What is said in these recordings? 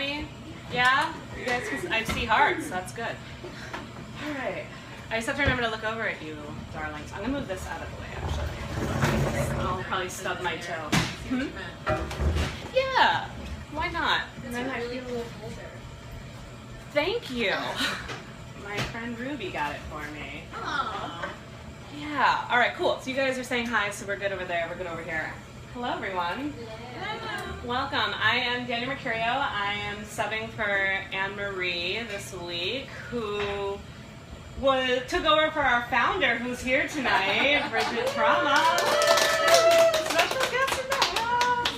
me? Yeah? You guys can, I see hearts. That's good. All right. I just have to remember to look over at you, darlings. I'm going to move this out of the way, actually. I'll probably stub my toe. Hmm? Yeah. Why not? And then I feel a little colder. Thank you. My friend Ruby got it for me. Aww. Yeah. All right, cool. So you guys are saying hi, so we're good over there. We're good over here. Hello, everyone. Hello. Welcome. I am Danielle Mercurio. I am subbing for Anne-Marie this week, who took over for our founder, who's here tonight, Bridget Trauma. Special guest in the house.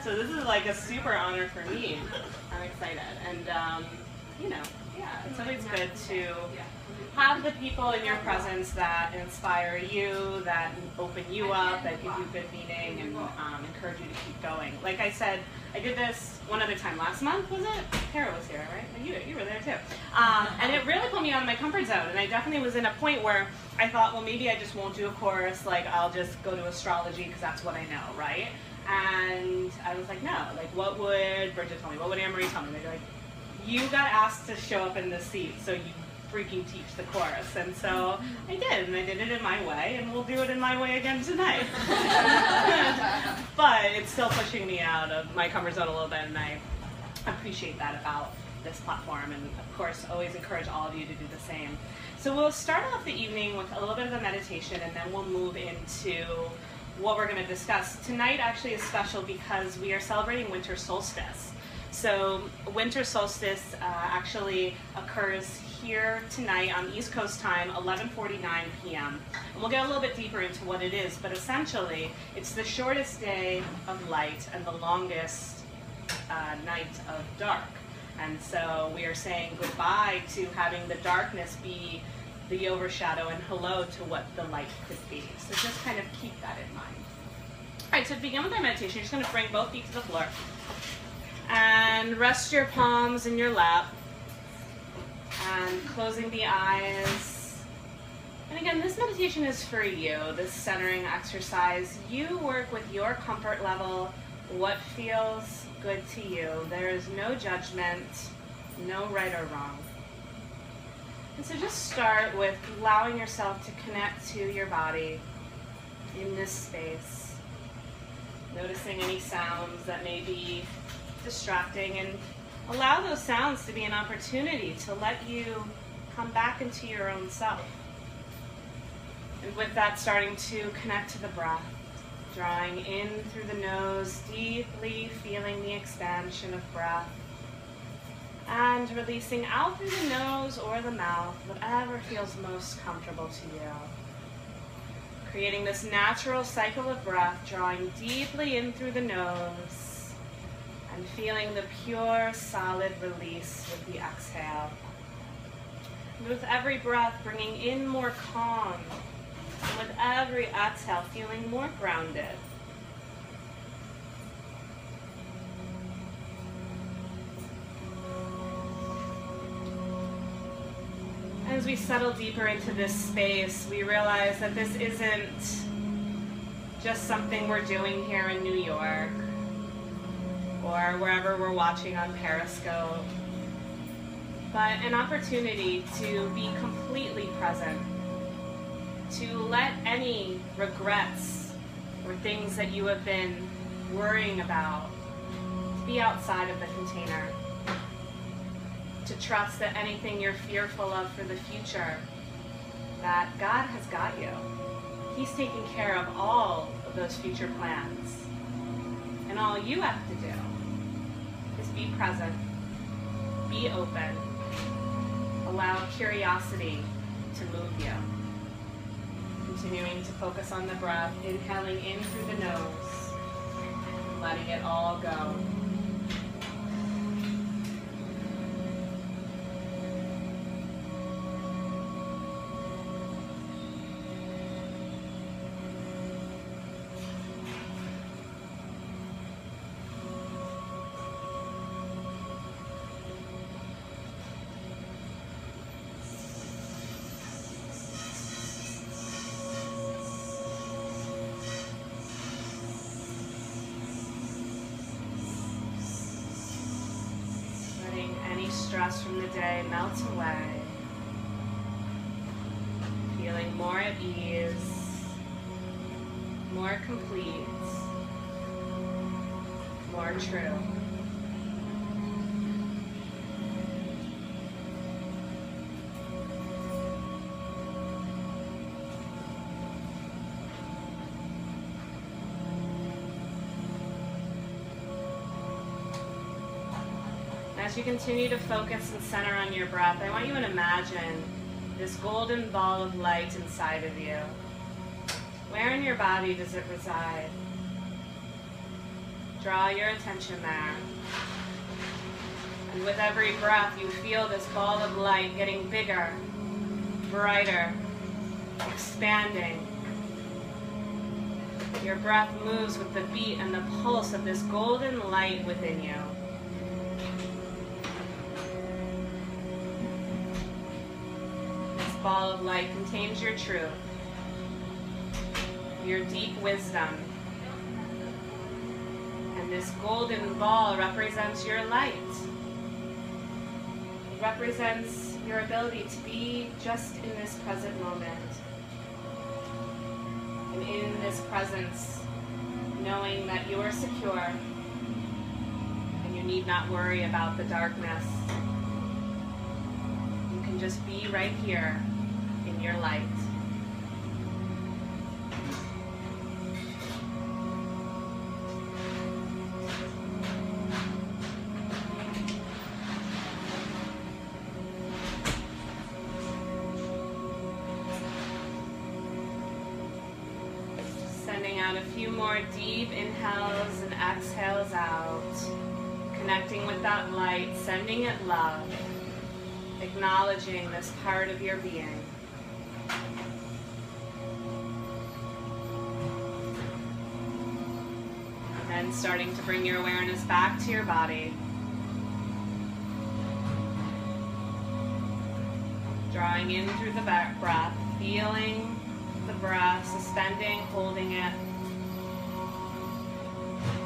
So this is like a super honor for me. I'm excited. And, you know, yeah, it's always good to have the people in your presence that inspire you, that open you up, that give you good meaning, and encourage you to keep going. Like I said, I did this one other time last month, was it? Kara was here, right? And you were there too. And it really put me out of my comfort zone, and I definitely was in a point where I thought, well, maybe I just won't do a course, like I'll just go to astrology because that's what I know, right? And I was like, no, like what would Bridget tell me? What would Anne-Marie tell me? They'd be like, you got asked to show up in this seat, so you freaking teach the course. And so I did, and I did it in my way, and we'll do it in my way again tonight. But it's still pushing me out of my comfort zone a little bit, and I appreciate that about this platform, and of course always encourage all of you to do the same. So we'll start off the evening with a little bit of a meditation, and then we'll move into what we're going to discuss. Tonight actually is special because we are celebrating winter solstice. So winter solstice actually occurs here tonight on East Coast time, 11:49 p.m. And we'll get a little bit deeper into what it is, but essentially it's the shortest day of light and the longest night of dark. And so we are saying goodbye to having the darkness be the overshadow and hello to what the light could be. So just kind of keep that in mind. All right, so to begin with our meditation, you're just going to bring both feet to the floor and rest your palms in your lap and closing the eyes. And again, this meditation is for you, this centering exercise. You work with your comfort level, what feels good to you. There is no judgment, no right or wrong. And so just start with allowing yourself to connect to your body in this space. Noticing any sounds that may be distracting, and allow those sounds to be an opportunity to let you come back into your own self. And with that, starting to connect to the breath, drawing in through the nose, deeply feeling the expansion of breath, and releasing out through the nose or the mouth, whatever feels most comfortable to you. Creating this natural cycle of breath, drawing deeply in through the nose, and feeling the pure, solid release with the exhale. And with every breath, bringing in more calm. And with every exhale, feeling more grounded. As we settle deeper into this space, we realize that this isn't just something we're doing here in New York, or wherever we're watching on Periscope, but an opportunity to be completely present, to let any regrets or things that you have been worrying about to be outside of the container, to trust that anything you're fearful of for the future, that God has got you. He's taking care of all of those future plans. And all you have to do is be present, be open, allow curiosity to move you. Continuing to focus on the breath, inhaling in through the nose, letting it all go. stress from the day melts away, feeling more at ease, more complete, more true. As you continue to focus and center on your breath, I want you to imagine this golden ball of light inside of you. Where in your body does it reside? Draw your attention there. And with every breath, you feel this ball of light getting bigger, brighter, expanding. Your breath moves with the beat and the pulse of this golden light within you. Ball of light contains your truth, your deep wisdom, and this golden ball represents your light. It represents your ability to be just in this present moment, and in this presence, knowing that you are secure and you need not worry about the darkness. You can just be right here in your light. Sending out a few more deep inhales and exhales out, connecting with that light, sending it love. Acknowledging this part of your being. And then starting to bring your awareness back to your body. Drawing in through the breath, feeling the breath, suspending, holding it.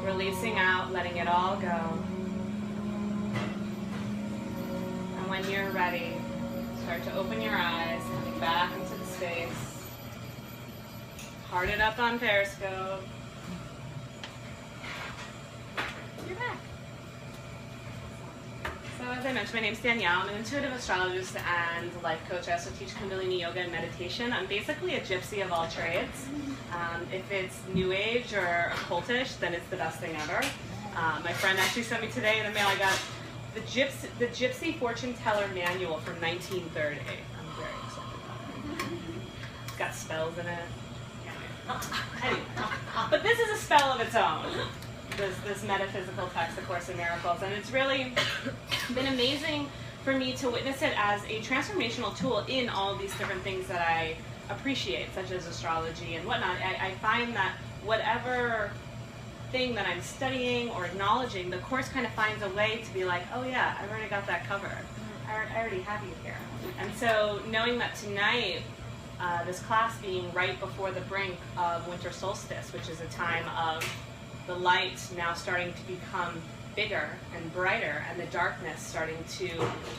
Releasing out, letting it all go. When you're ready, start to open your eyes, coming back into the space. Heart it up on Periscope. You're back. So as I mentioned, my name's Danielle. I'm an intuitive astrologist and life coach. I also teach Kundalini yoga and meditation. I'm basically a gypsy of all trades. If it's new age or occultish, then it's the best thing ever. My friend actually sent me today in the mail, I got the Gypsy Fortune Teller Manual from 1930. I'm very excited about it. It's got spells in it. Anyway. But this is a spell of its own. This metaphysical text, The Course in Miracles. And it's really been amazing for me to witness it as a transformational tool in all these different things that I appreciate, such as astrology and whatnot. I find that whatever thing that I'm studying or acknowledging, the Course kind of finds a way to be like, oh yeah, I've already got that covered. I already have you here. And so knowing that tonight, this class being right before the brink of winter solstice, which is a time of the light now starting to become bigger and brighter and the darkness starting to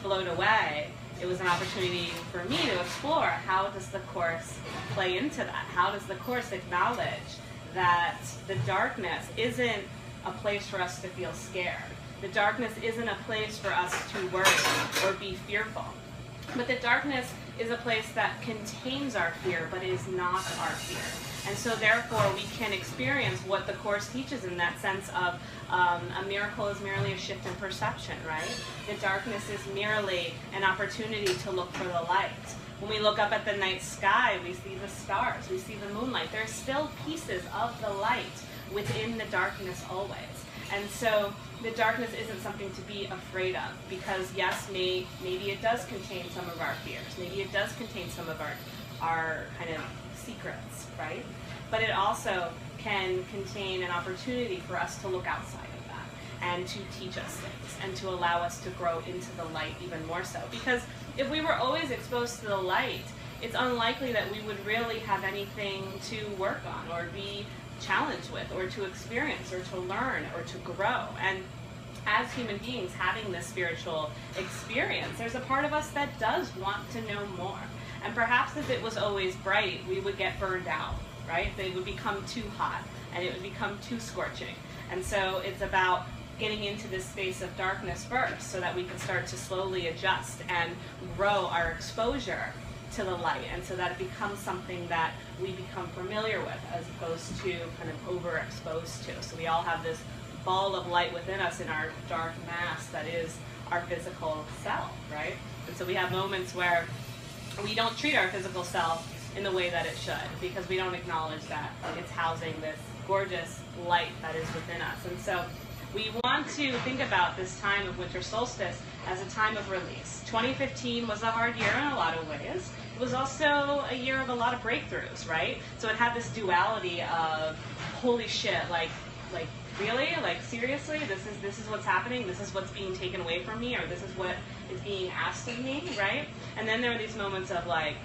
float away, it was an opportunity for me to explore how does the Course play into that? How does the Course acknowledge that the darkness isn't a place for us to feel scared. The darkness isn't a place for us to worry or be fearful. But the darkness is a place that contains our fear, but is not our fear. And so therefore we can experience what the Course teaches in that sense of a miracle is merely a shift in perception, right? The darkness is merely an opportunity to look for the light. When we look up at the night sky, we see the stars, we see the moonlight. There's still pieces of the light within the darkness always. And so the darkness isn't something to be afraid of, because yes, maybe it does contain some of our fears. Maybe it does contain some of our kind of secrets, right? But it also can contain an opportunity for us to look outside of that and to teach us things and to allow us to grow into the light even more so. Because if we were always exposed to the light, it's unlikely that we would really have anything to work on or be challenged with or to experience or to learn or to grow. And as human beings having this spiritual experience, there's a part of us that does want to know more. And perhaps if it was always bright, we would get burned out, right? They would become too hot and it would become too scorching. And so it's about getting into this space of darkness first so that we can start to slowly adjust and grow our exposure to the light, and so that it becomes something that we become familiar with as opposed to kind of overexposed to. So we all have this ball of light within us in our dark mass that is our physical self, right? And so we have moments where we don't treat our physical self in the way that it should, because we don't acknowledge that it's housing this gorgeous light that is within us. And so we want to think about this time of winter solstice as a time of release. 2015 was a hard year in a lot of ways. It was also a year of a lot of breakthroughs, right? So it had this duality of, holy shit, like really? Like, seriously? This is what's happening? This is what's being taken away from me? Or this is what is being asked of me, right? And then there are these moments of like,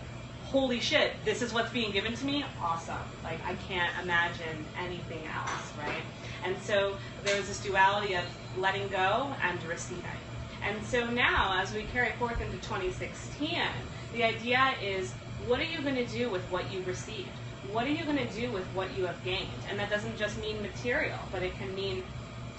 holy shit, this is what's being given to me? Awesome. Like, I can't imagine anything else, right? And so there was this duality of letting go and receiving. And so now, as we carry forth into 2016, the idea is, what are you going to do with what you've received? What are you going to do with what you have gained? And that doesn't just mean material, but it can mean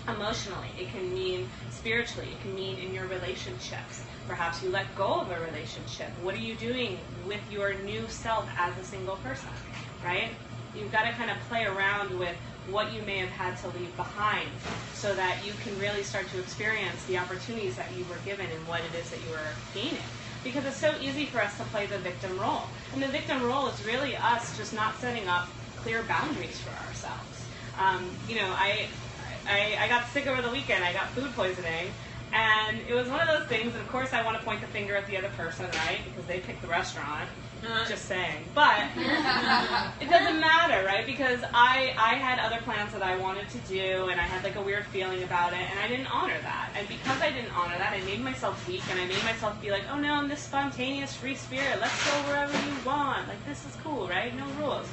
emotionally, it can mean spiritually, it can mean in your relationships. Perhaps you let go of a relationship. What are you doing with your new self as a single person, right? You've got to kind of play around with what you may have had to leave behind so that you can really start to experience the opportunities that you were given and what it is that you were gaining. Because it's so easy for us to play the victim role. And the victim role is really us just not setting up clear boundaries for ourselves. I got sick over the weekend. I got food poisoning. And it was one of those things, and of course I want to point the finger at the other person, right? Because they picked the restaurant. Just saying. But it doesn't matter, right? Because I had other plans that I wanted to do, and I had like a weird feeling about it, and I didn't honor that. And because I didn't honor that, I made myself weak, and I made myself be like, oh no, I'm this spontaneous free spirit. Let's go wherever you want. Like, this is cool, right? No rules.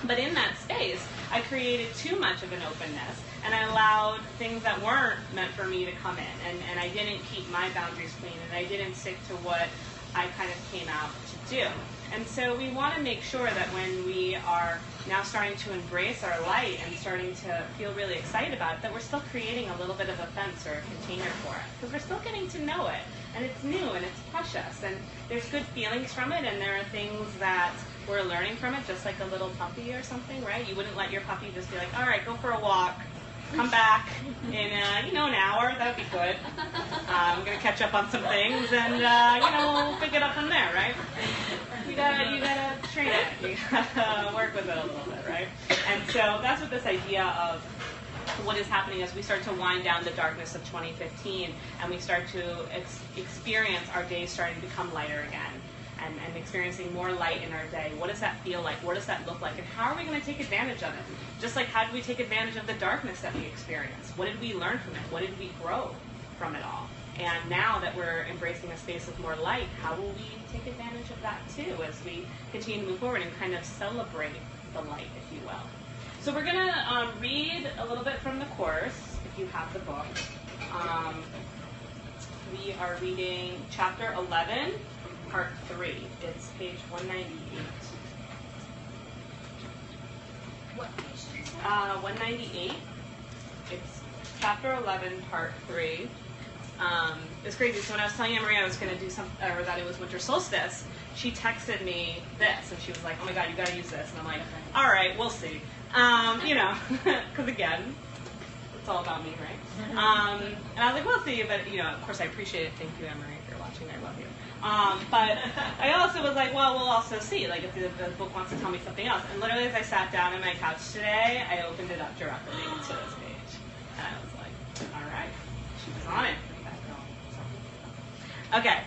But in that space, I created too much of an openness, and I allowed things that weren't meant for me to come in, and I didn't keep my boundaries clean, and I didn't stick to what I kind of came out to do. And so we want to make sure that when we are now starting to embrace our light and starting to feel really excited about it, that we're still creating a little bit of a fence or a container for it, because we're still getting to know it, and it's new, and it's precious, and there's good feelings from it, and there are things that we're learning from it, just like a little puppy or something, right? You wouldn't let your puppy just be like, all right, go for a walk, come back in an hour. That would be good. I'm going to catch up on some things, and we'll pick it up from there, right? You gotta train it. You gotta work with it a little bit, right? And so that's what this idea of what is happening as we start to wind down the darkness of 2015, and we start to experience our days starting to become lighter again. And experiencing more light in our day. What does that feel like? What does that look like? And how are we going to take advantage of it? Just like, how did we take advantage of the darkness that we experienced? What did we learn from it? What did we grow from it all? And now that we're embracing a space of more light, how will we take advantage of that too as we continue to move forward and kind of celebrate the light, if you will? So we're going to read a little bit from the course, if you have the book. We are reading chapter 11, Part 3. It's page 198. What page is it? 198. It's chapter 11, Part 3. It's crazy. So when I was telling Anne-Marie I was going to do or that it was winter solstice, she texted me this, and she was like, "Oh my God, you got to use this." And I'm like, "All right, we'll see." Because again, it's all about me, right? And I was like, "We'll see," but of course, I appreciate it. Thank you, Anne-Marie, if you're watching. I love you. But I also was like, well, we'll also see, like, if the book wants to tell me something else. And literally, as I sat down on my couch today, I opened it up directly to this page. And I was like, all right, she was on it. Okay,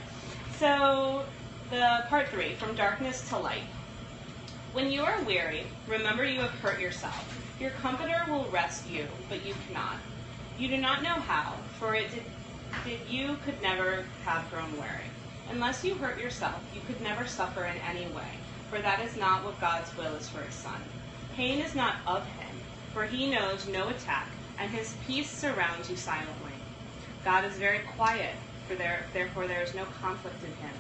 so the part 3, from darkness to light. When you are weary, remember you have hurt yourself. Your comforter will rest you, but you cannot. You do not know how, for you could never have grown weary. Unless you hurt yourself, you could never suffer in any way, for that is not what God's will is for his Son. Pain is not of him, for he knows no attack, and his peace surrounds you silently. God is very quiet, therefore there is no conflict in him.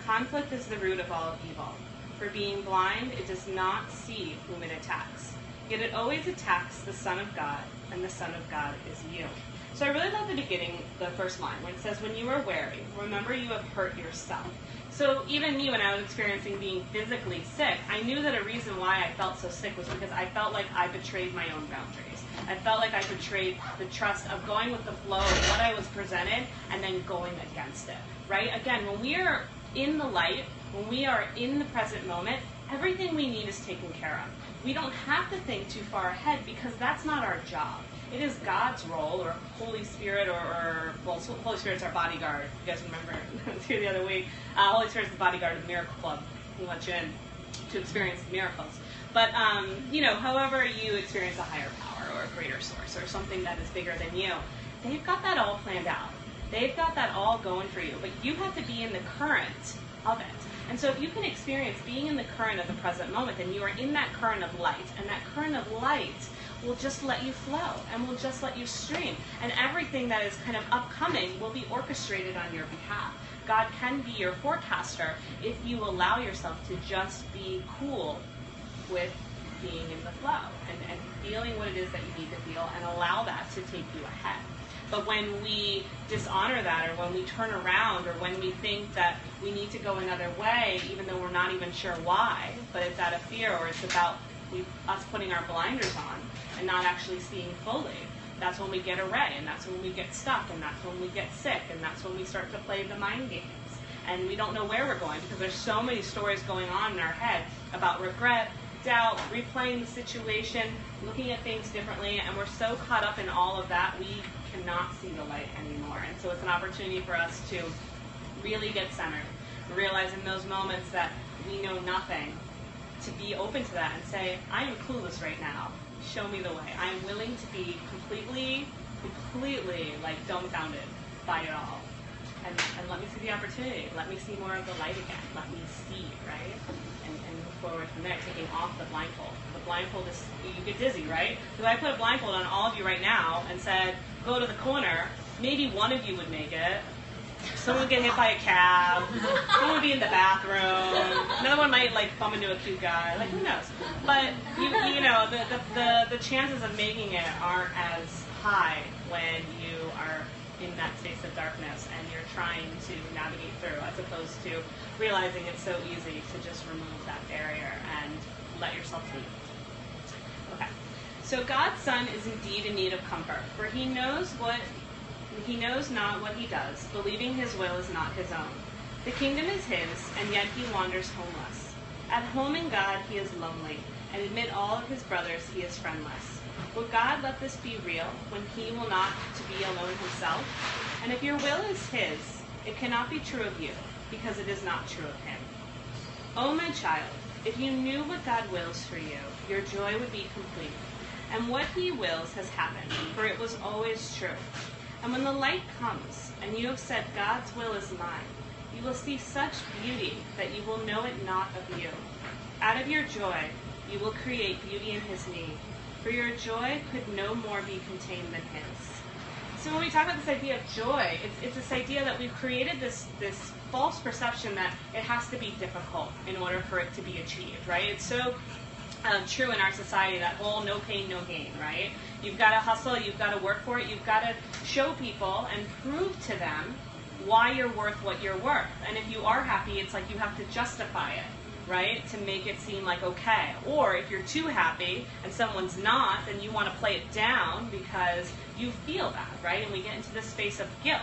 Conflict is the root of all evil. For being blind, it does not see whom it attacks. Yet it always attacks the Son of God, and the Son of God is you. So I really love the beginning, the first line, when it says, when you are weary, remember you have hurt yourself. So even me, when I was experiencing being physically sick, I knew that a reason why I felt so sick was because I felt like I betrayed my own boundaries. I felt like I betrayed the trust of going with the flow of what I was presented and then going against it, right? Again, when we are in the light, when we are in the present moment, everything we need is taken care of. We don't have to think too far ahead because that's not our job. It is God's role, or Holy Spirit, well, Holy Spirit's our bodyguard. You guys remember the other week? Holy Spirit's the bodyguard of the Miracle Club. He lets you in to experience miracles. But, however you experience a higher power or a greater source or something that is bigger than you, they've got that all planned out. They've got that all going for you. But you have to be in the current of it. And so if you can experience being in the current of the present moment, then you are in that current of light. And that current of light will just let you flow and will just let you stream. And everything that is kind of upcoming will be orchestrated on your behalf. God can be your forecaster if you allow yourself to just be cool with being in the flow and feeling what it is that you need to feel and allow that to take you ahead. But when we dishonor that, or when we turn around, or when we think that we need to go another way, even though we're not even sure why, but it's out of fear, or it's about us putting our blinders on and not actually seeing fully, that's when we get away, and that's when we get stuck, and that's when we get sick, and that's when we start to play the mind games. And we don't know where we're going because there's so many stories going on in our head about regret, doubt, replaying the situation, looking at things differently, and we're so caught up in all of that, we cannot see the light anymore. And so it's an opportunity for us to really get centered, realize in those moments that we know nothing, to be open to that and say, I am clueless right now. Show me the way. I am willing to be completely like dumbfounded by it all. And let me see the opportunity. Let me see more of the light again. Let me see, right? And move forward from there, taking off the blindfold. The blindfold is, you get dizzy, right? If I put a blindfold on all of you right now and said, go to the corner, maybe one of you would make it. Someone would get hit by a cab. Someone would be in the bathroom. Another one might bump into a cute guy. Who knows? But the chances of making it aren't as high when you are in that space of darkness and you're trying to navigate through, as opposed to realizing it's so easy to just remove that barrier and let yourself lead. Okay. So God's Son is indeed in need of comfort, for he knows not what he does, believing his will is not his own. The kingdom is his, and yet he wanders homeless. At home in God he is lonely, and amid all of his brothers he is friendless. Will God let this be real, when he will not to be alone himself? And if your will is his, it cannot be true of you, because it is not true of him. O my child, if you knew what God wills for you, your joy would be complete. And what he wills has happened, for it was always true. And when the light comes, and you have said, God's will is mine, you will see such beauty that you will know it not of you. Out of your joy, you will create beauty in his need, for your joy could no more be contained than his. So when we talk about this idea of joy, it's this idea that we've created this false perception that it has to be difficult in order for it to be achieved, right? It's so true in our society, that whole no pain, no gain, right? You've got to hustle, you've got to work for it, you've got to show people and prove to them why you're worth what you're worth. And if you are happy, it's like you have to justify it, right? To make it seem like okay. Or if you're too happy and someone's not, then you want to play it down because you feel that, right? And we get into this space of guilt.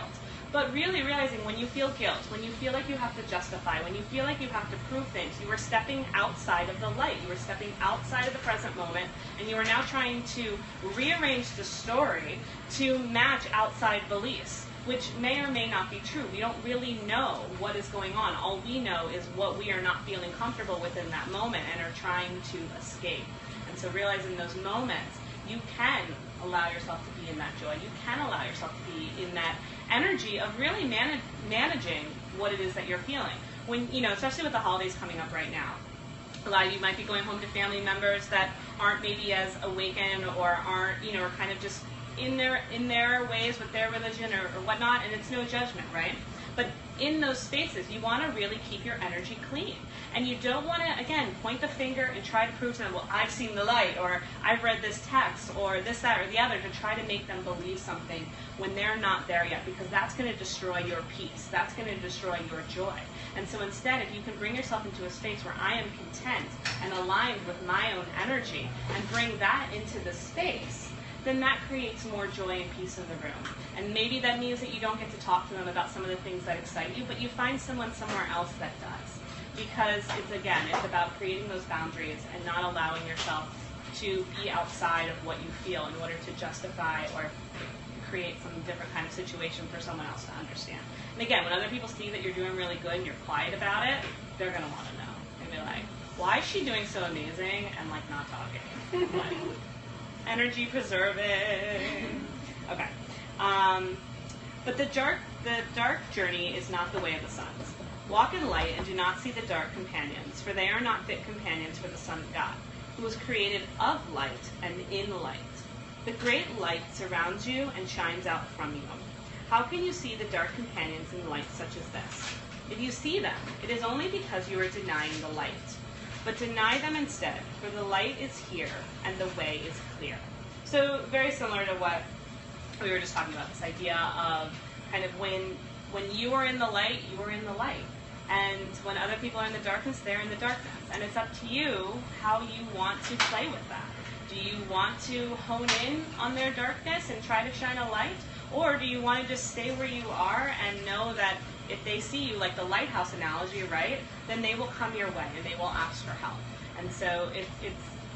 But really realizing when you feel guilt, when you feel like you have to justify, when you feel like you have to prove things, you are stepping outside of the light. You are stepping outside of the present moment, and you are now trying to rearrange the story to match outside beliefs, which may or may not be true. We don't really know what is going on. All we know is what we are not feeling comfortable with in that moment and are trying to escape. And so realizing those moments, you can allow yourself to be in that joy. You can allow yourself to be in that energy of really managing what it is that you're feeling. When, especially with the holidays coming up right now, A lot of you might be going home to family members that aren't maybe as awakened or aren't, are kind of just in their ways with their religion or whatnot, and it's no judgment, right? But in those spaces, you want to really keep your energy clean. And you don't want to, again, point the finger and try to prove to them, well, I've seen the light, or I've read this text, or this, that, or the other, to try to make them believe something when they're not there yet, because that's going to destroy your peace. That's going to destroy your joy. And so instead, if you can bring yourself into a space where I am content and aligned with my own energy, and bring that into the space, then that creates more joy and peace in the room. And maybe that means that you don't get to talk to them about some of the things that excite you, but you find someone somewhere else that does. Because it's about creating those boundaries and not allowing yourself to be outside of what you feel in order to justify or create some different kind of situation for someone else to understand. And again, when other people see that you're doing really good and you're quiet about it, they're going to want to know. They'll be like, why is she doing so amazing and like not talking? Like, energy preserving. Okay. But the dark journey is not the way of the sons. Walk in light and do not see the dark companions, for they are not fit companions for the Son of God, who was created of light and in light. The great light surrounds you and shines out from you. How can you see the dark companions in light such as this? If you see them, it is only because you are denying the light. But deny them instead, for the light is here and the way is clear. So very similar to what we were just talking about, this idea of kind of when you are in the light, you are in the light. And when other people are in the darkness, they're in the darkness. And it's up to you how you want to play with that. Do you want to hone in on their darkness and try to shine a light? Or do you want to just stay where you are and know that if they see you, like the lighthouse analogy, right, then they will come your way and they will ask for help. And so it's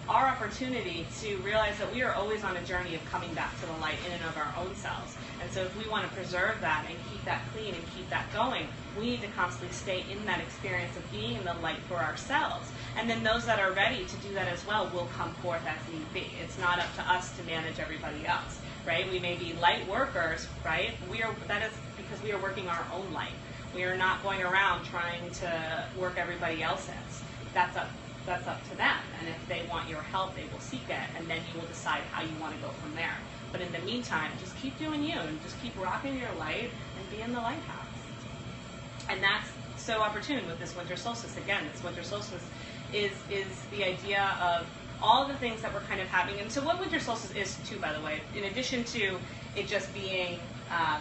our opportunity to realize that we are always on a journey of coming back to the light in and of our own selves. And so if we want to preserve that and keep that clean and keep that going, we need to constantly stay in that experience of being in the light for ourselves. And then those that are ready to do that as well will come forth as need be. It's not up to us to manage everybody else, right? We may be light workers, right? That is because we are working our own light. We are not going around trying to work everybody else's. That's up to them. And if they want your help, they will seek it, and then you will decide how you want to go from there. But in the meantime, just keep doing you, and just keep rocking your light, and be in the lighthouse. And that's so opportune with this winter solstice. Again, this winter solstice is the idea of all the things that we're kind of having. And so what winter solstice is, too, by the way, in addition to it just being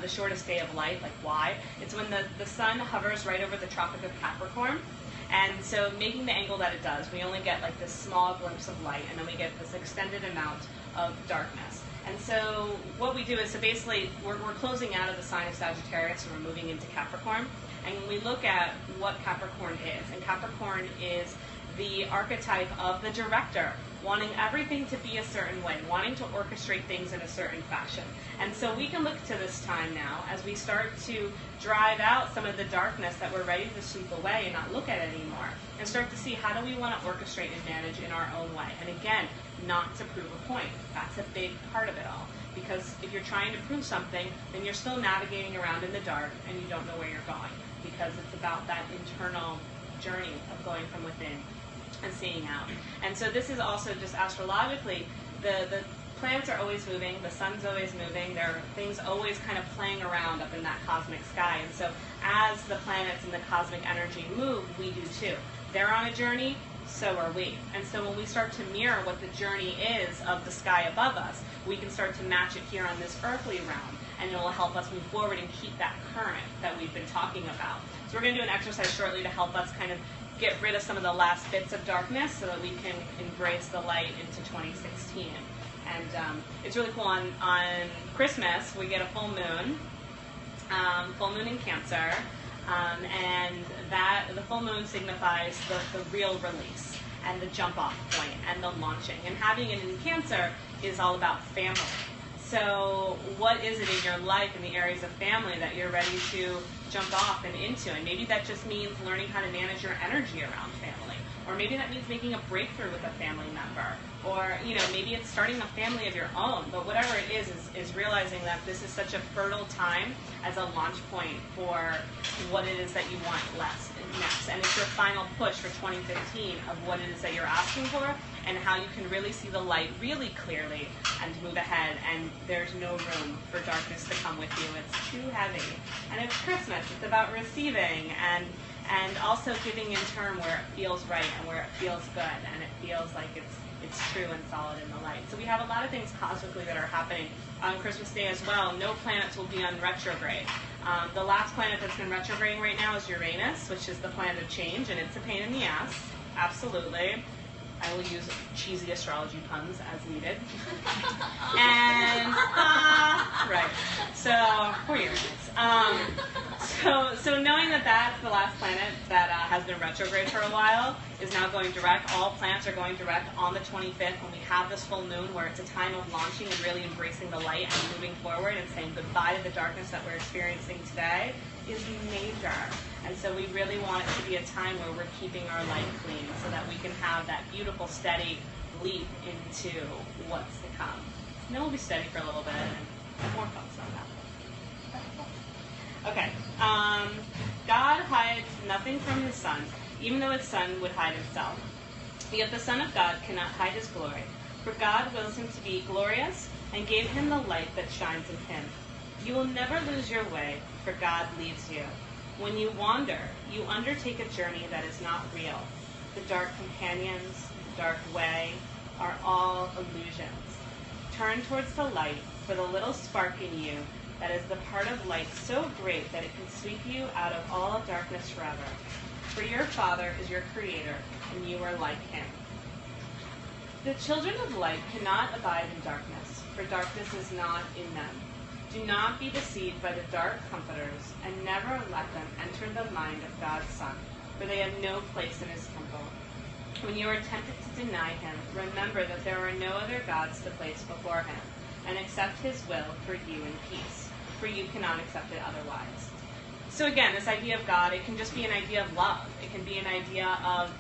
the shortest day of light, like why, it's when the sun hovers right over the Tropic of Capricorn. And so making the angle that it does, we only get like this small glimpse of light, and then we get this extended amount of darkness. And so what we do is, so basically we're closing out of the sign of Sagittarius and we're moving into Capricorn. And we look at what Capricorn is. And Capricorn is the archetype of the director, wanting everything to be a certain way, wanting to orchestrate things in a certain fashion. And so we can look to this time now as we start to drive out some of the darkness that we're ready to sweep away and not look at it anymore, and start to see how do we want to orchestrate and manage in our own way. And again, not to prove a point. That's a big part of it all. Because if you're trying to prove something, then you're still navigating around in the dark and you don't know where you're going. Because it's about that internal journey of going from within and seeing out. And so this is also just astrologically, the planets are always moving, the sun's always moving, there are things always kind of playing around up in that cosmic sky. And so as the planets and the cosmic energy move, we do too. They're on a journey, so are we. And so when we start to mirror what the journey is of the sky above us, we can start to match it here on this earthly realm, and it will help us move forward and keep that current that we've been talking about. So we're going to do an exercise shortly to help us kind of get rid of some of the last bits of darkness so that we can embrace the light into 2016. And it's really cool. On Christmas, we get a full moon in Cancer, and the full moon signifies the real release and the jump off point and the launching. And having it in Cancer is all about family. So what is it in your life in the areas of family that you're ready to jump off and into? And maybe that just means learning how to manage your energy around family. Or Or maybe that means making a breakthrough with a family member. Or, maybe it's starting a family of your own. But whatever it is realizing that this is such a fertile time as a launch point for what it is that you want next. And it's your final push for 2015 of what it is that you're asking for and how you can really see the light really clearly and move ahead. And there's no room for darkness to come with you. It's too heavy. And it's Christmas. It's about receiving and also giving in turn where it feels right and where it feels good and it feels like it's true and solid in the light. So we have a lot of things cosmically that are happening on Christmas Day as well. No planets will be on retrograde. The last planet that's been retrograding right now is Uranus, which is the planet of change, and it's a pain in the ass. Absolutely. I will use cheesy astrology puns as needed. And, right. So, poor Uranus. So knowing that that's the last planet that has been retrograde for a while is now going direct. All planets are going direct on the 25th when we have this full moon where it's a time of launching and really embracing the light and moving forward and saying goodbye to the darkness that we're experiencing today is major. And so we really want it to be a time where we're keeping our light clean so that we can have that beautiful, steady leap into what's to come. And then we'll be steady for a little bit and more focus on that. Okay. God hides nothing from his Son, even though his Son would hide himself. Yet the Son of God cannot hide his glory, for God wills him to be glorious and gave him the light that shines in him. You will never lose your way, for God leads you. When you wander, you undertake a journey that is not real. The dark companions, the dark way, are all illusions. Turn towards the light, for the little spark in you that is the part of light so great that it can sweep you out of all darkness forever. For your Father is your Creator, and you are like him. The children of light cannot abide in darkness, for darkness is not in them. Do not be deceived by the dark comforters, and never let them enter the mind of God's Son, for they have no place in his temple. When you are tempted to deny him, remember that there are no other gods to place before him, and accept his will for you in peace, for you cannot accept it otherwise. So again, this idea of God, it can just be an idea of love. It can be an idea of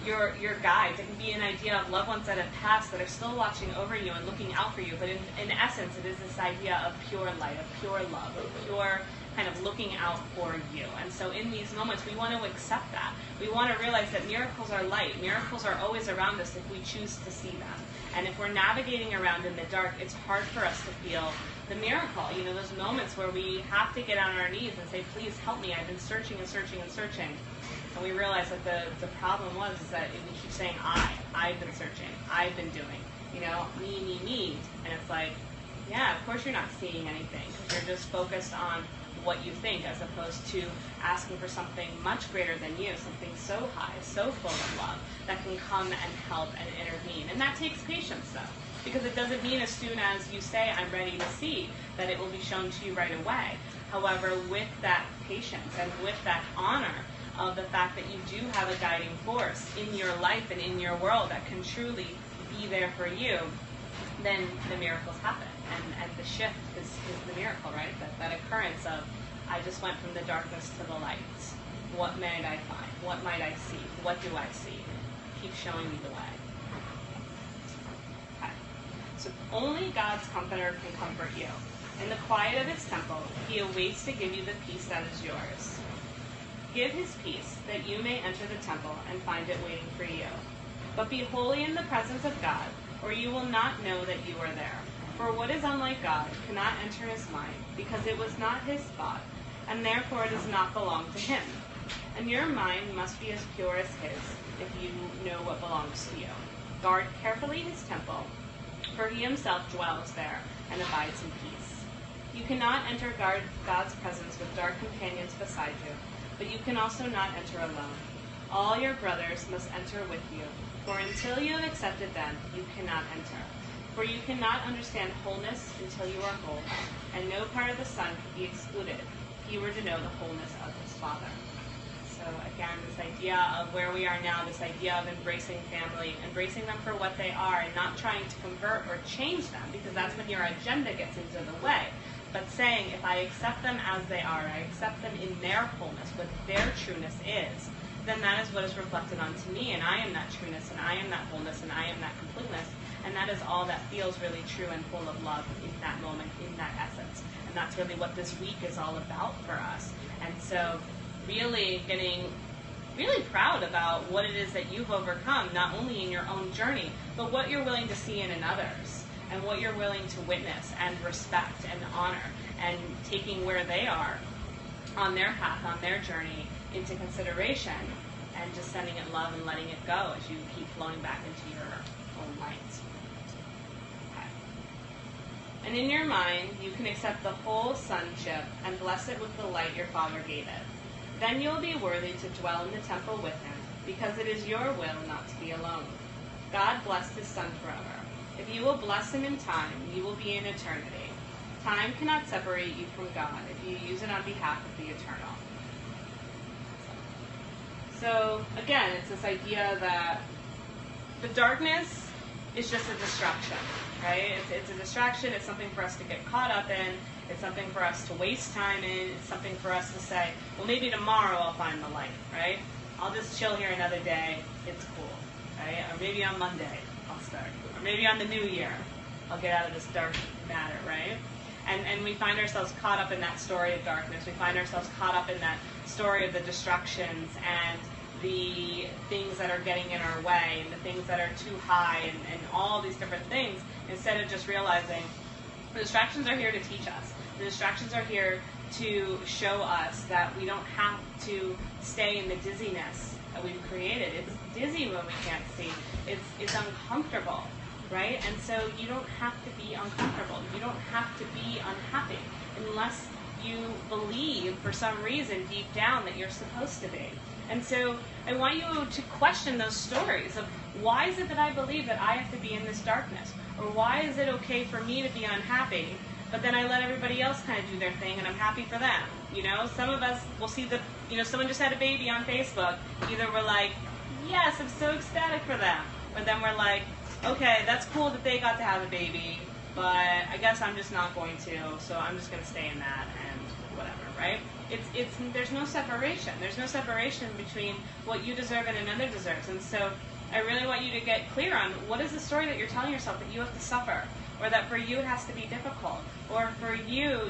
your guides. It can be an idea of loved ones that have passed that are still watching over you and looking out for you. But in essence, it is this idea of pure light, of pure love, of pure kind of looking out for you. And so in these moments, we want to accept that. We want to realize that miracles are light. Miracles are always around us if we choose to see them. And if we're navigating around in the dark, it's hard for us to feel the miracle. You know, those moments where we have to get on our knees and say, please help me. I've been searching and searching and searching. And we realize that the problem is that we keep saying, I've been searching. I've been doing, me. And it's like, yeah, of course you're not seeing anything because you're just focused on what you think as opposed to asking for something much greater than you, something so high, so full of love that can come and help and intervene. And that takes patience, though, because it doesn't mean as soon as you say, I'm ready to see, that it will be shown to you right away. However, with that patience and with that honor of the fact that you do have a guiding force in your life and in your world that can truly be there for you, then the miracles happen. And the shift is the miracle, right? That occurrence of, I just went from the darkness to the light. What might I find? What might I see? What do I see? Keep showing me the way. Okay. So only God's comforter can comfort you. In the quiet of his temple, he awaits to give you the peace that is yours. Give his peace, that you may enter the temple and find it waiting for you. But be holy in the presence of God, or you will not know that you are there. For what is unlike God cannot enter his mind, because it was not his thought, and therefore it does not belong to him. And your mind must be as pure as his, if you know what belongs to you. Guard carefully his temple, for he himself dwells there and abides in peace. You cannot enter God's presence with dark companions beside you, but you can also not enter alone. All your brothers must enter with you, for until you have accepted them, you cannot enter. For you cannot understand wholeness until you are whole, and no part of the Son could be excluded if you were to know the wholeness of his Father. So again, this idea of where we are now, this idea of embracing family, embracing them for what they are, and not trying to convert or change them, because that's when your agenda gets into the way. But saying, if I accept them as they are, I accept them in their wholeness, what their trueness is, then that is what is reflected onto me, and I am that trueness, and I am that wholeness, and I am that completeness, and that is all that feels really true and full of love in that moment, in that essence. And that's really what this week is all about for us. And so really getting really proud about what it is that you've overcome, not only in your own journey, but what you're willing to see in others, and what you're willing to witness and respect and honor, and taking where they are on their path, on their journey, into consideration, and just sending it love and letting it go as you keep flowing back into your own light. Okay. And in your mind, you can accept the whole sonship and bless it with the light your Father gave it. Then you will be worthy to dwell in the temple with him, because it is your will not to be alone. God blessed his Son forever. If you will bless him in time, you will be in eternity. Time cannot separate you from God if you use it on behalf of the eternal. So again, it's this idea that the darkness is just a distraction, right? It's a distraction. It's something for us to get caught up in. It's something for us to waste time in. It's something for us to say, well, maybe tomorrow I'll find the light, right? I'll just chill here another day. It's cool, right? Or maybe on Monday I'll start. Or maybe on the new year I'll get out of this dark matter, right? And we find ourselves caught up in that story of darkness. We find ourselves caught up in that story of the distractions and the things that are getting in our way and the things that are too high and all these different things, instead of just realizing the distractions are here to teach us. The distractions are here to show us that we don't have to stay in the dizziness that we've created. It's dizzy when we can't see. It's uncomfortable, right? And so you don't have to be uncomfortable. You don't have to be unhappy unless you believe for some reason deep down that you're supposed to be. And so I want you to question those stories of, why is it that I believe that I have to be in this darkness? Or why is it okay for me to be unhappy, but then I let everybody else kind of do their thing and I'm happy for them? You know, some of us will see someone just had a baby on Facebook. Either we're like, yes, I'm so ecstatic for them. Or then we're like, okay, that's cool that they got to have a baby, but I guess I'm just not going to, so I'm just going to stay in that and whatever, right? There's no separation. There's no separation between what you deserve and another deserves. And so I really want you to get clear on, what is the story that you're telling yourself that you have to suffer, or that for you it has to be difficult, or for you,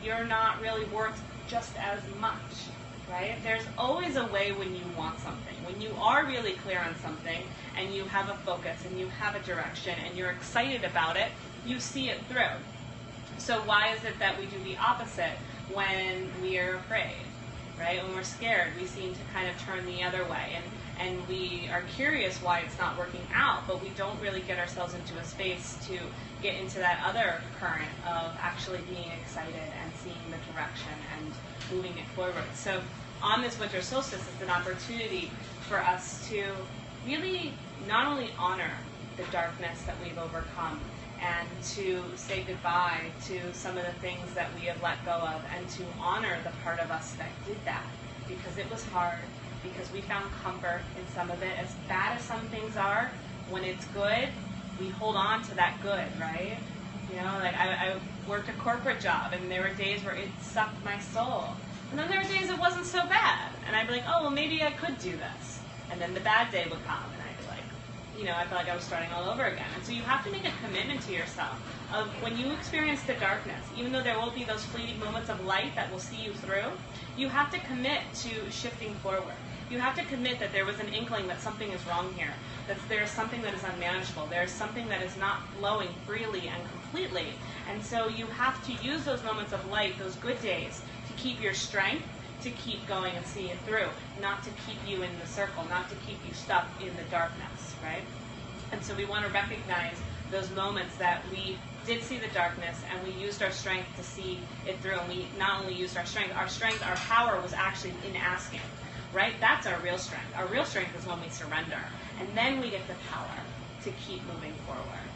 you're not really worth just as much, right? There's always a way when you want something. When you are really clear on something and you have a focus and you have a direction and you're excited about it, you see it through. So why is it that we do the opposite when we are afraid, right? When we're scared, we seem to kind of turn the other way, and we are curious why it's not working out, but we don't really get ourselves into a space to get into that other current of actually being excited and seeing the direction and moving it forward. So on this winter solstice, it's an opportunity for us to really not only honor the darkness that we've overcome, and to say goodbye to some of the things that we have let go of, and to honor the part of us that did that, because it was hard, because we found comfort in some of it. As bad as some things are, when it's good, we hold on to that good, right? Like I worked a corporate job, and there were days where it sucked my soul. And then there were days it wasn't so bad. And I'd be like, oh, well, maybe I could do this. And then the bad day would come, and I'd be like, I felt like I was starting all over again. And so you have to make a commitment to yourself of, when you experience the darkness, even though there will be those fleeting moments of light that will see you through, you have to commit to shifting forward. You have to commit that there was an inkling that something is wrong here, that there is something that is unmanageable, there is something that is not flowing freely and completely. And so you have to use those moments of light, those good days, to keep your strength, to keep going and see it through, not to keep you in the circle, not to keep you stuck in the darkness, right? And so we want to recognize those moments that we did see the darkness and we used our strength to see it through. And we not only used our strength, our power was actually in asking, right? That's our real strength. Our real strength is when we surrender. And then we get the power to keep moving forward,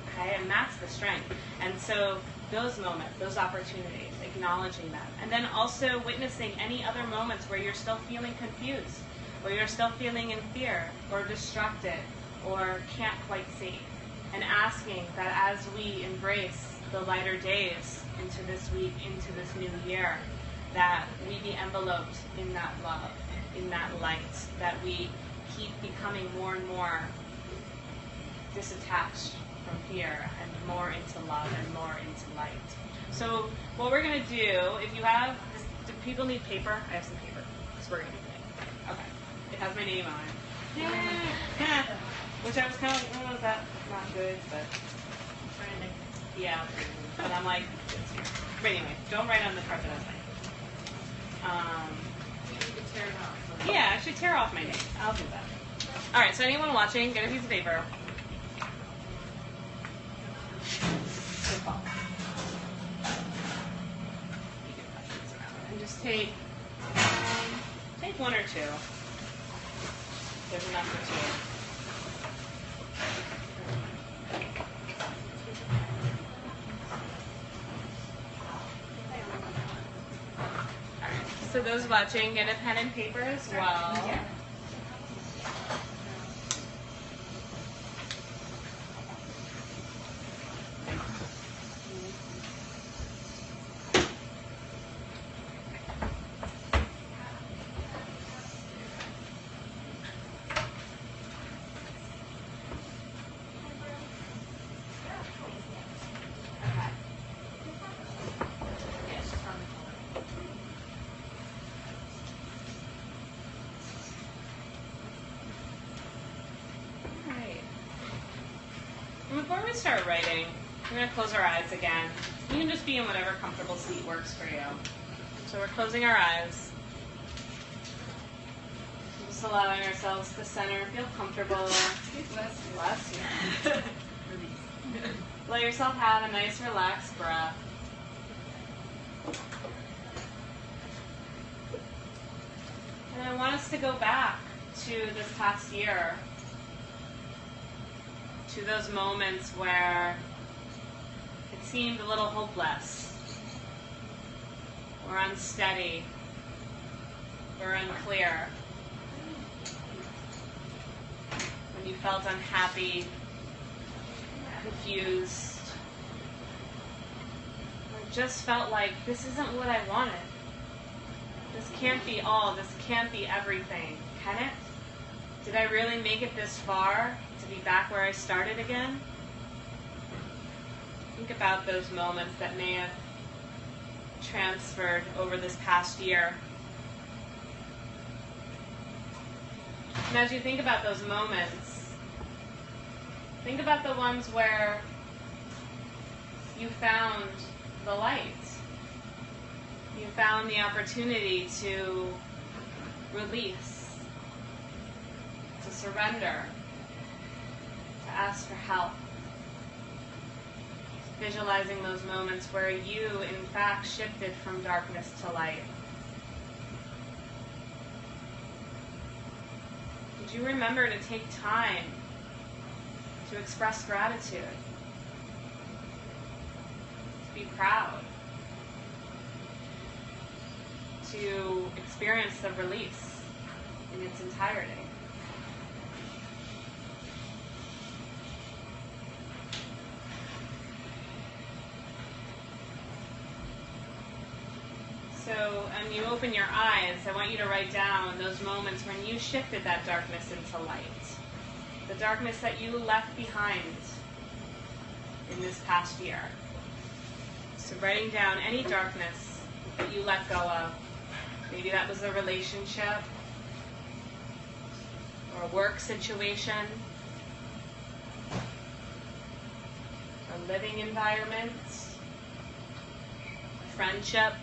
okay? And that's the strength. And so those moments, those opportunities, acknowledging them. And then also witnessing any other moments where you're still feeling confused, or you're still feeling in fear, or distracted, or can't quite see. And asking that as we embrace the lighter days into this week, into this new year, that we be enveloped in that love, in that light, that we keep becoming more and more disattached from fear and more into love and more into light. So what we're going to do, if you have, do people need paper? I have some paper, because we're going to do it. Okay. It has my name on it. Yeah. Which I was kind of like, oh, is that not good? But yeah. But I'm like, it's here. But anyway, don't write on the carpet as my name. You need to tear it off. Yeah, I should tear off my name. I'll do that. All right, so anyone watching, get a piece of paper. Good call. You can pass these around. And just take one or two. There's enough for two. So those watching, get a pen and paper as well. Yeah. Before we start writing, we're going to close our eyes again. You can just be in whatever comfortable seat works for you. So we're closing our eyes. Just allowing ourselves to center, feel comfortable. Bless you. Let yourself have a nice relaxed breath. And I want us to go back to this past year, to those moments where it seemed a little hopeless, or unsteady, or unclear. When you felt unhappy, confused, or just felt like this isn't what I wanted. This can't be all, this can't be everything, can it? Did I really make it this far to be back where I started again? Think about those moments that may have transferred over this past year. And as you think about those moments, think about the ones where you found the light. You found the opportunity to release, to surrender, to ask for help. Visualizing those moments where you, in fact, shifted from darkness to light. Did you remember to take time to express gratitude, to be proud, to experience the release in its entirety? So, and you open your eyes, I want you to write down those moments when you shifted that darkness into light. The darkness that you left behind in this past year. So writing down any darkness that you let go of. Maybe that was a relationship, or a work situation, a living environment, a friendship.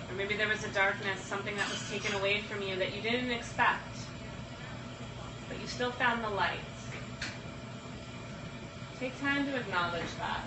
Or maybe there was a darkness, something that was taken away from you that you didn't expect, but you still found the light. Take time to acknowledge that.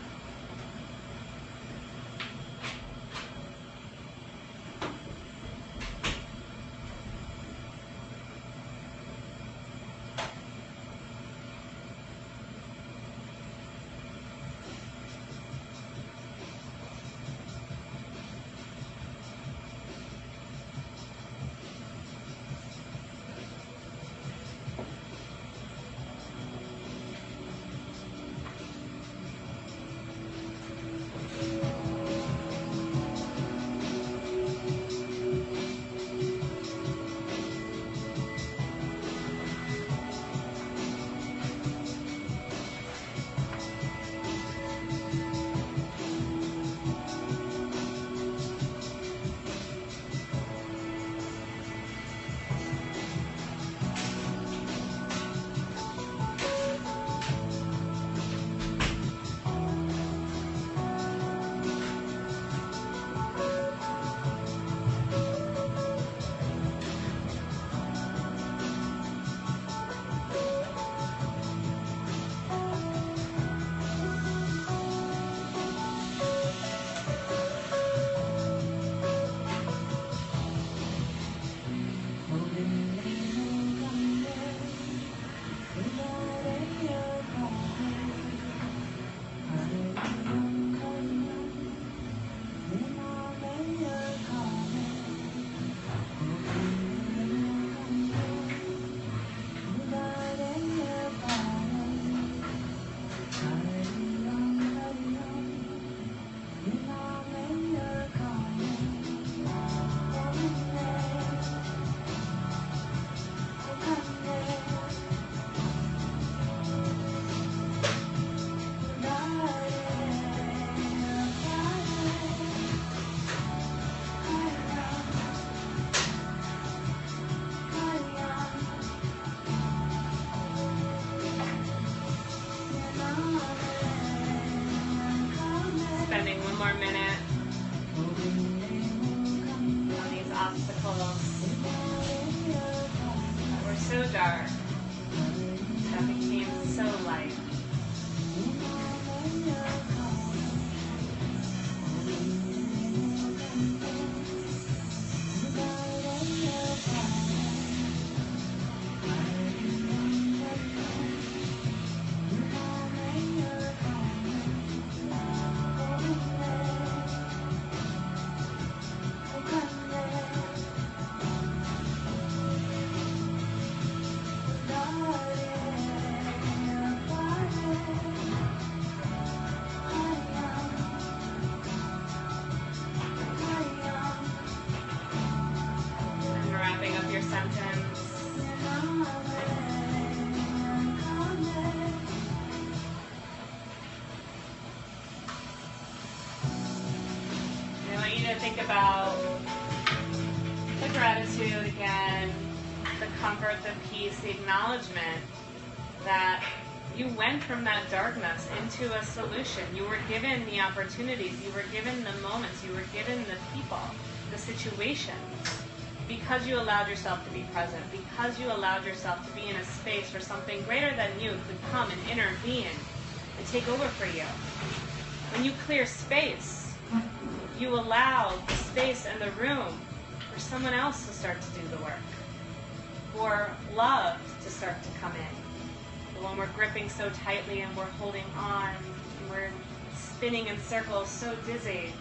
more minute on these obstacles that were so dark, that became so light. Think about the gratitude again, the comfort, the peace, the acknowledgement that you went from that darkness into a solution. You were given the opportunities, you were given the moments, you were given the people, the situations, because you allowed yourself to be present, because you allowed yourself to be in a space where something greater than you could come and intervene and take over for you. When you clear space, you allow the space and the room for someone else to start to do the work, for love to start to come in. But when we're gripping so tightly and we're holding on and we're spinning in circles so dizzy,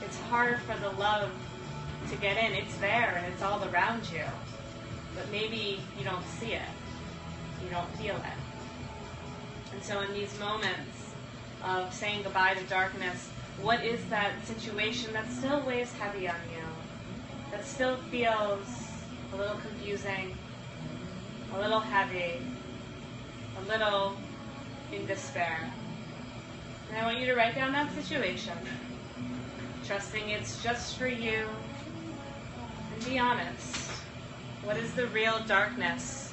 it's hard for the love to get in. It's there and it's all around you, but maybe you don't see it, you don't feel it. And so in these moments of saying goodbye to darkness, what is that situation that still weighs heavy on you, that still feels a little confusing, a little heavy, a little in despair? And I want you to write down that situation, trusting it's just for you, and be honest. What is the real darkness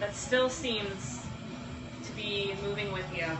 that still seems to be moving with you?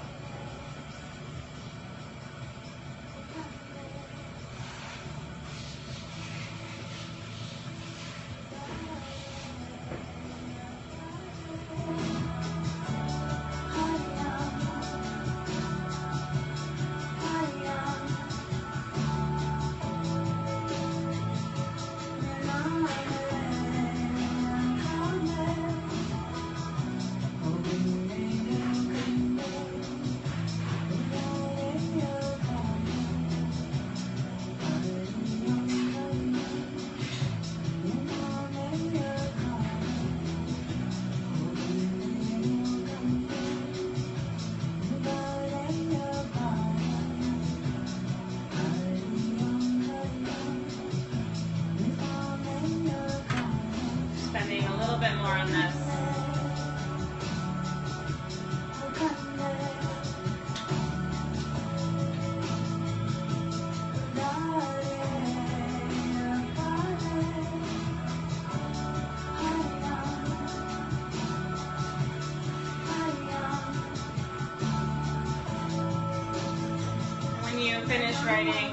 Finish writing,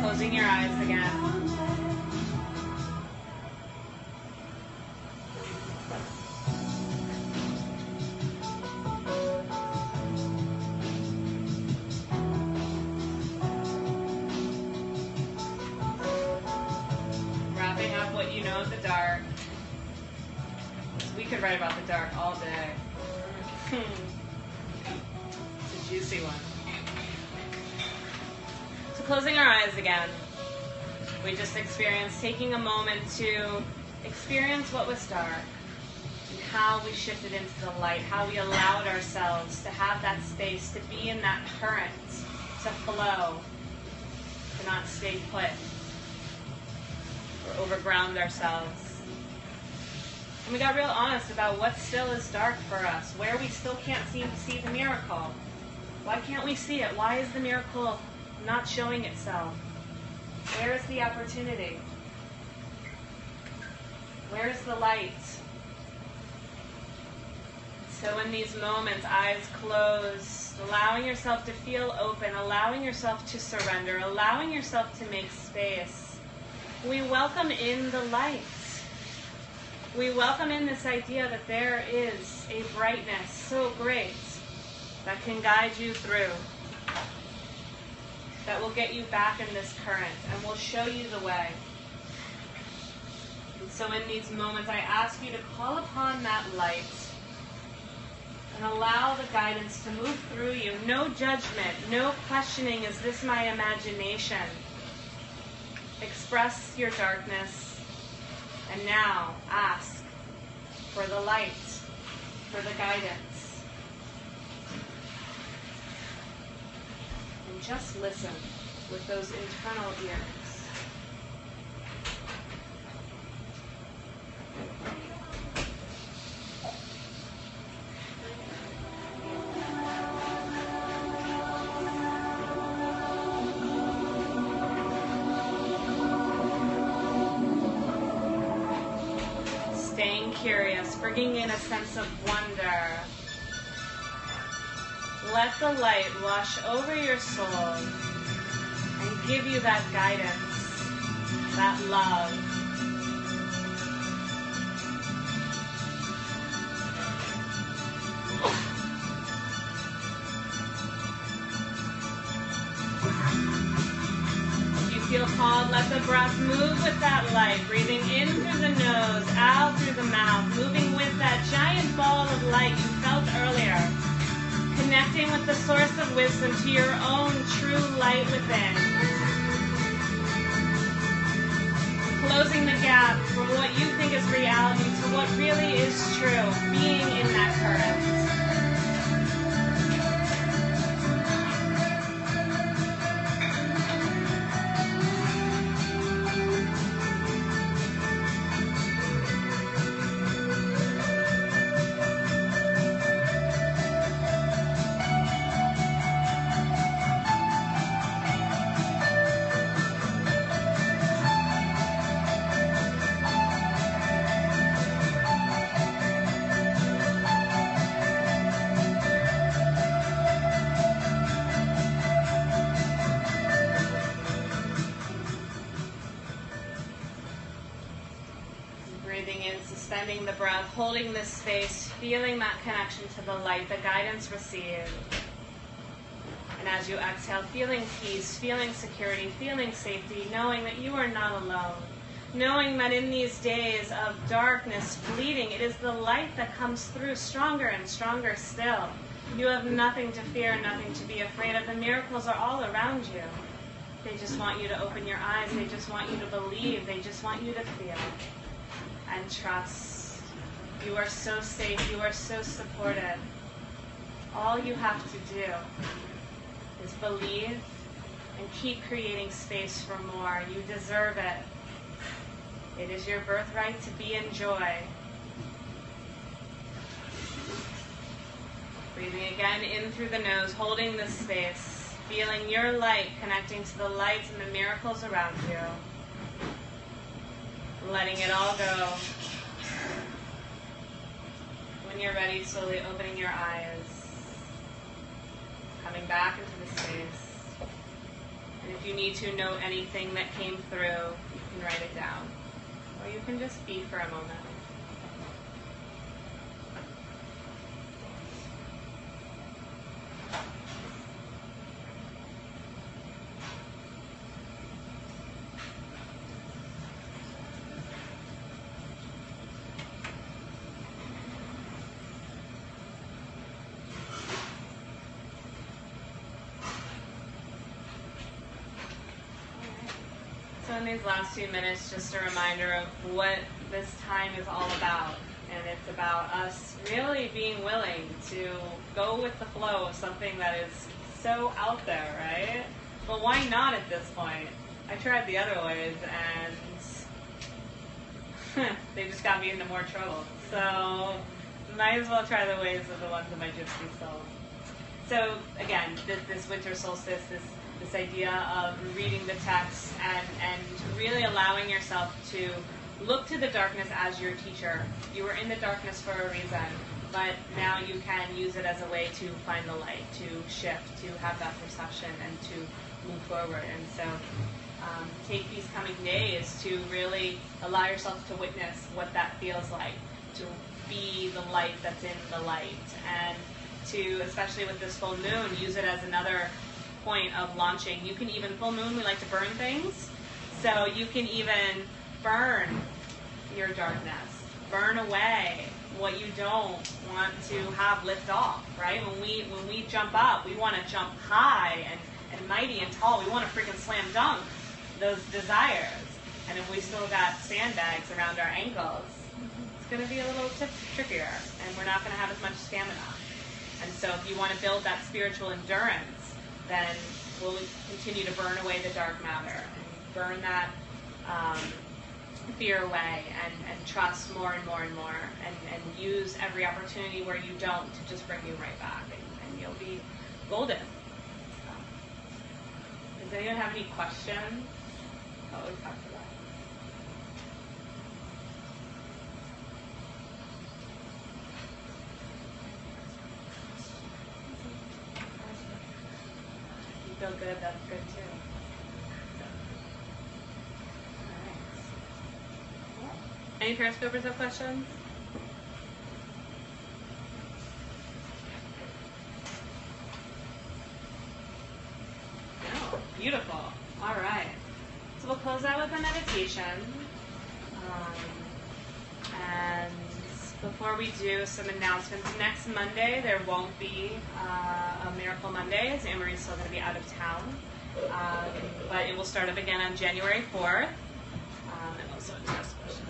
closing your eyes again. Wrapping up what you know of the dark. We could write about the dark all day. It's a juicy one. Closing our eyes again, we just experienced taking a moment to experience what was dark and how we shifted into the light, how we allowed ourselves to have that space, to be in that current, to flow, to not stay put or overground ourselves. And we got real honest about what still is dark for us, where we still can't seem to see the miracle. Why can't we see it? Why is the miracle not showing itself? Where is the opportunity? Where is the light? So in these moments, eyes closed, relaxed, allowing yourself to feel open, allowing yourself to surrender, allowing yourself to make space, we welcome in the light. We welcome in this idea that there is a brightness so great that can guide you through, that will get you back in this current and will show you the way. And so in these moments, I ask you to call upon that light and allow the guidance to move through you. No judgment, no questioning, is this my imagination? Express your darkness, and now ask for the light, for the guidance. And just listen with those internal ears. Curious, bringing in a sense of wonder. Let the light wash over your soul and give you that guidance, that love. Feel called, let the breath move with that light, breathing in through the nose, out through the mouth, moving with that giant ball of light you felt earlier, connecting with the source of wisdom to your own true light within, closing the gap from what you think is reality to what really is true, being in that current. Suspending the breath, holding this space, feeling that connection to the light, the guidance received. And as you exhale, feeling peace, feeling security, feeling safety, knowing that you are not alone. Knowing that in these days of darkness, fleeting, it is the light that comes through stronger and stronger still. You have nothing to fear, nothing to be afraid of. The miracles are all around you. They just want you to open your eyes. They just want you to believe. They just want you to feel and trust. You are so safe. You are so supported. All you have to do is believe and keep creating space for more. You deserve it. It is your birthright to be in joy. Breathing again in through the nose, holding this space, feeling your light connecting to the lights and the miracles around you. Letting it all go. When you're ready, slowly opening your eyes. Coming back into the space. And if you need to note anything that came through, you can write it down. Or you can just be for a moment. So in these last few minutes, just a reminder of what this time is all about. And it's about us really being willing to go with the flow of something that is so out there, right? But why not at this point? I tried the other ways and they just got me into more trouble. So might as well try the ways of the ones of my gypsy soul. So again, this winter solstice, this idea of reading the text and really allowing yourself to look to the darkness as your teacher. You were in the darkness for a reason. but now you can use it as a way to find the light, to shift, to have that perception, and to move forward. And so take these coming days to really allow yourself to witness what that feels like, to be the light that's in the light, and to, especially with this full moon, use it as another point of launching. You can even, full moon, we like to burn things, so you can even burn your darkness, burn away what you don't want to have lift off, right? When we jump up, we want to jump high and mighty and tall. We want to freaking slam dunk those desires. And if we still got sandbags around our ankles, it's going to be a little trickier, and we're not going to have as much stamina. And so if you want to build that spiritual endurance, then we'll continue to burn away the dark matter and burn that fear away, and trust more and more and more, and use every opportunity where you don't to just bring you right back, and you'll be golden. So, does anyone have any questions? Oh, we've talked about that. You feel good, that's good too. Any Periscopers have questions? No. Beautiful. All right. So we'll close out with a meditation. And before we do, some announcements. Next Monday, there won't be a Miracle Monday, as Anne-Marie's still going to be out of town. But it will start up again on January 4th. And also a test question.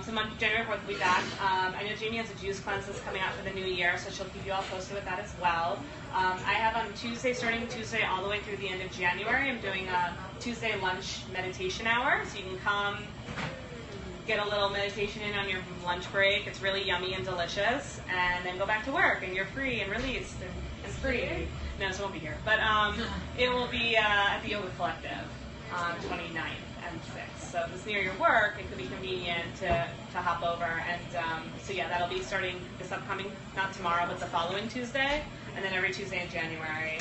So January 4th will be back. I know Jamie has a juice cleanse that's coming out for the new year, so she'll keep you all posted with that as well. I have on Tuesday, starting Tuesday all the way through the end of January, I'm doing a Tuesday lunch meditation hour, so you can come get a little meditation in on your lunch break. It's really yummy and delicious, and then go back to work, and you're free and released and free. No, so it won't be here, but it will be at the Yoga Collective on 29th and 6th. So if it's near your work, it could be convenient to hop over. And so yeah, that'll be starting this upcoming, not tomorrow, but the following Tuesday, and then every Tuesday in January.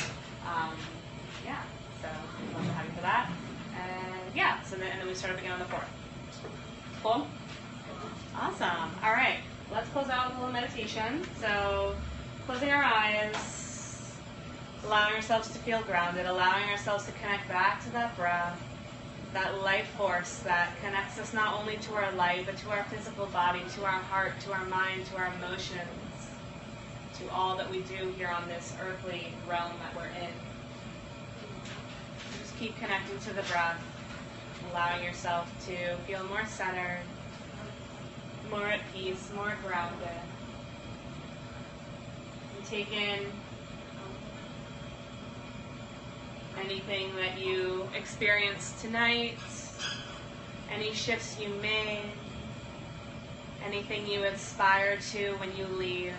Yeah, so I'd love to have you for that. And yeah, so then we start up again on the 4th. Cool? Awesome. All right, let's close out with a little meditation. So closing our eyes, allowing ourselves to feel grounded, allowing ourselves to connect back to that breath, that life force that connects us not only to our light, but to our physical body, to our heart, to our mind, to our emotions, to all that we do here on this earthly realm that we're in. Just keep connecting to the breath, allowing yourself to feel more centered, more at peace, more grounded. And take in anything that you experienced tonight, any shifts you made, anything you aspire to when you leave.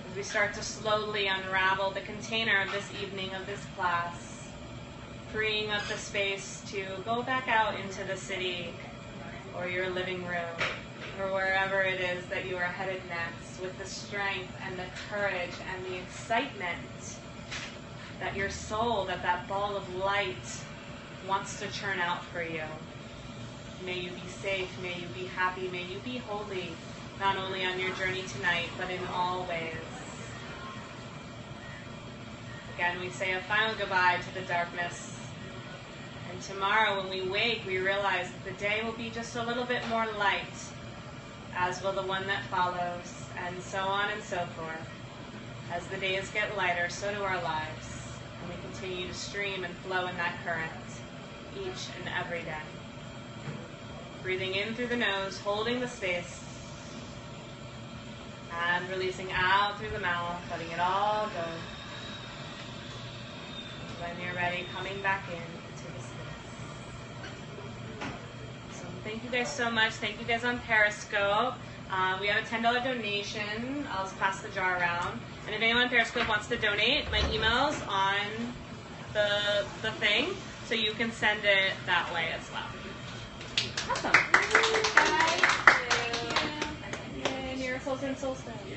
As we start to slowly unravel the container of this evening, of this class, freeing up the space to go back out into the city or your living room or wherever it is that you are headed next, with the strength and the courage and the excitement that your soul, that ball of light wants to churn out for you. May you be safe, may you be happy, may you be holy, not only on your journey tonight, but in all ways. Again, we say a final goodbye to the darkness. And tomorrow when we wake, we realize that the day will be just a little bit more light, as will the one that follows, and so on and so forth. As the days get lighter, so do our lives. And we continue to stream and flow in that current each and every day. Breathing in through the nose, holding the space, and releasing out through the mouth, letting it all go. When you're ready, coming back into the space. So thank you guys so much. Thank you guys on Periscope. We have a $10 donation. I'll just pass the jar around. And if anyone on Periscope wants to donate, my email's on the thing, so you can send it that way as well. Awesome. Yay. Cancels and solstice. Yeah.